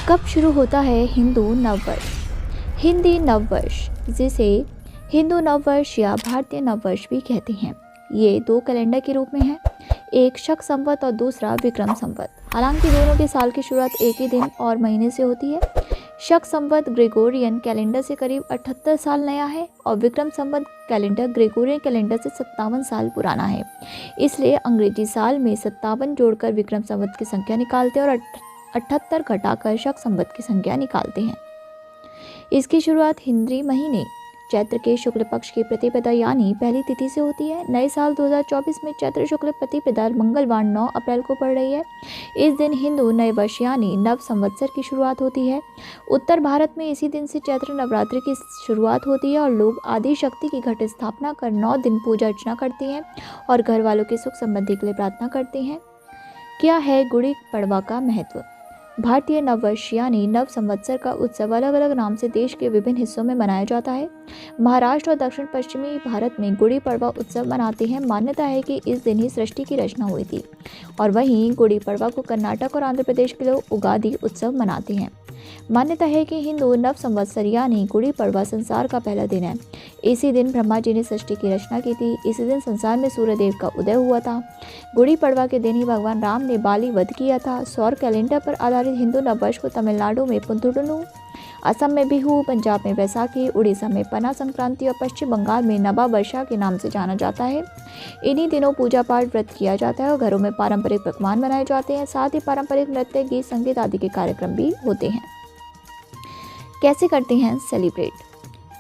कब शुरू होता है हिंदू नववर्ष? हिंदी नववर्ष, जिसे हिंदू नववर्ष या भारतीय नववर्ष भी कहते हैं, ये दो कैलेंडर के रूप में है, एक शक संवत और दूसरा विक्रम संवत। हालांकि दोनों के साल की शुरुआत एक ही दिन और महीने से होती है। शक संवत ग्रेगोरियन कैलेंडर से करीब 78 साल नया है और Vikram Samvat calendar Gregorian calendar से 57 साल पुराना है। इसलिए अंग्रेजी साल में 57 जोड़कर विक्रम संवत की संख्या निकालते हैं और 78 घटाकर शक संवत की संख्या निकालते हैं। इसकी शुरुआत हिंदी महीने चैत्र के शुक्ल पक्ष की प्रतिपदा यानी पहली तिथि से होती है। नए साल 2024 में चैत्र शुक्ल प्रतिपदा मंगलवार 9 अप्रैल को पड़ रही है। इस दिन हिंदू नए वर्ष यानी नव संवत्सर की शुरुआत होती है। उत्तर भारत में इसी दिन से चैत्र नवरात्रि की शुरुआत होती है और लोग आदि शक्ति की घट स्थापना कर 9 दिन पूजा अर्चना करते हैं और घर वालों की सुख समृद्धि के लिए प्रार्थना करते हैं। क्या है गुड़ी पड़वा का महत्व? भारतीय नववर्ष यानी नव संवत्सर का उत्सव अलग अलग नाम से देश के विभिन्न हिस्सों में मनाया जाता है। महाराष्ट्र और दक्षिण पश्चिमी भारत में गुड़ी पड़वा उत्सव मनाते हैं। मान्यता है कि इस दिन ही सृष्टि की रचना हुई थी। और वहीं गुड़ी पड़वा को कर्नाटक और आंध्र प्रदेश के लोग उगादि उत्सव मनाते हैं। मान्यता है कि हिंदू नव संवत्सर यानी गुड़ी पड़वा संसार का पहला दिन है। इसी दिन ब्रह्मा जी ने सृष्टि की रचना की थी। इसी दिन संसार में सूर्य देव का उदय हुआ था। गुड़ी पड़वा के दिन ही भगवान राम ने बाली वध किया था। सौर कैलेंडर पर आधारित हिंदू नववर्ष को तमिलनाडु में पुथंडुनु, असम में बिहू, पंजाब में बैसाखी, उड़ीसा में पना संक्रांति और पश्चिम बंगाल में नबा वर्षा के नाम से जाना जाता है। इन्हीं दिनों पूजा पाठ व्रत किया जाता है और घरों में पारंपरिक पकवान बनाए जाते हैं। साथ ही पारंपरिक नृत्य, गीत, संगीत आदि के कार्यक्रम भी होते हैं। कैसे करते हैं सेलिब्रेट?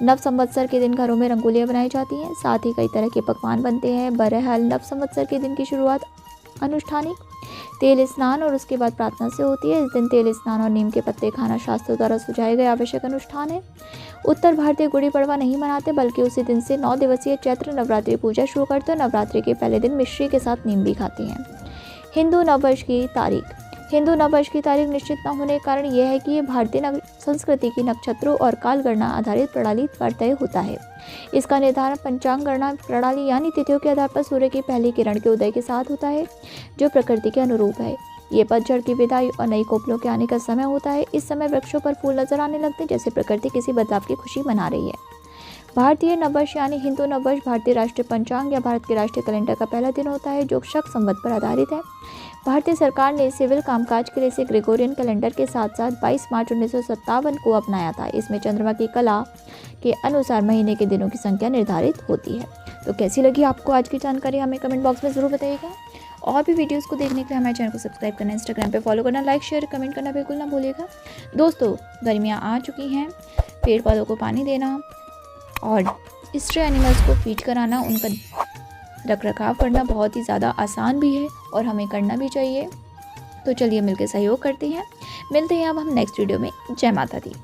नव संवत्सर के दिन घरों में रंगोलियां बनाई जाती हैं। साथ ही कई तरह के पकवान बनते हैं। बहरहाल नव संवत्सर के दिन की शुरुआत अनुष्ठानिक तेल स्नान और उसके बाद प्रार्थना से होती है। इस दिन तेल स्नान और नीम के पत्ते खाना शास्त्रों द्वारा सुझाए गए आवश्यक अनुष्ठान है। उत्तर भारतीय गुड़ी पड़वा नहीं मनाते, बल्कि उसी दिन से 9 दिवसीय चैत्र नवरात्रि पूजा शुरू करते हैं। नवरात्रि के पहले दिन मिश्री के साथ नीम भी खाते हैं। हिंदू नववर्ष की तारीख। हिंदू नववर्ष की तारीख निश्चित न होने के कारण यह है कि ये भारतीय संस्कृति की नक्षत्रों और काल गणना आधारित प्रणाली पर तय होता है। इसका निर्धारण पंचांग गणना प्रणाली यानी तिथियों के आधार पर सूर्य की पहली किरण के उदय के साथ होता है, जो प्रकृति के अनुरूप है। ये पतझड़ की विदाई और नई कोपलों के आने का समय होता है। इस समय वृक्षों पर फूल नजर आने लगते हैं, जैसे प्रकृति किसी बदलाव की खुशी मना रही है। भारतीय नववर्ष यानी हिंदू नववर्ष भारतीय राष्ट्रीय पंचांग या भारत के राष्ट्रीय कैलेंडर का पहला दिन होता है, जो शक संवत पर आधारित है। भारतीय सरकार ने सिविल कामकाज के लिए इसे ग्रेगोरियन कैलेंडर के साथ साथ 22 मार्च 1957 को अपनाया था। इसमें चंद्रमा की कला के अनुसार महीने के दिनों की संख्या निर्धारित होती है। तो कैसी लगी आपको आज की जानकारी, हमें कमेंट बॉक्स में ज़रूर बताइएगा। और भी वीडियोस को देखने के लिए हमारे चैनल को सब्सक्राइब करना, इंस्टाग्राम पे फॉलो करना, लाइक शेयर कमेंट करना बिल्कुल ना भूलिएगा। दोस्तों, गर्मियाँ आ चुकी हैं, पेड़ पौधों को पानी देना और स्ट्रे एनिमल्स को फीड कराना, उनका रख रखाव करना बहुत ही ज़्यादा आसान भी है और हमें करना भी चाहिए। तो चलिए मिलकर सहयोग करते हैं। मिलते हैं अब हम नेक्स्ट वीडियो में। जय माता दी।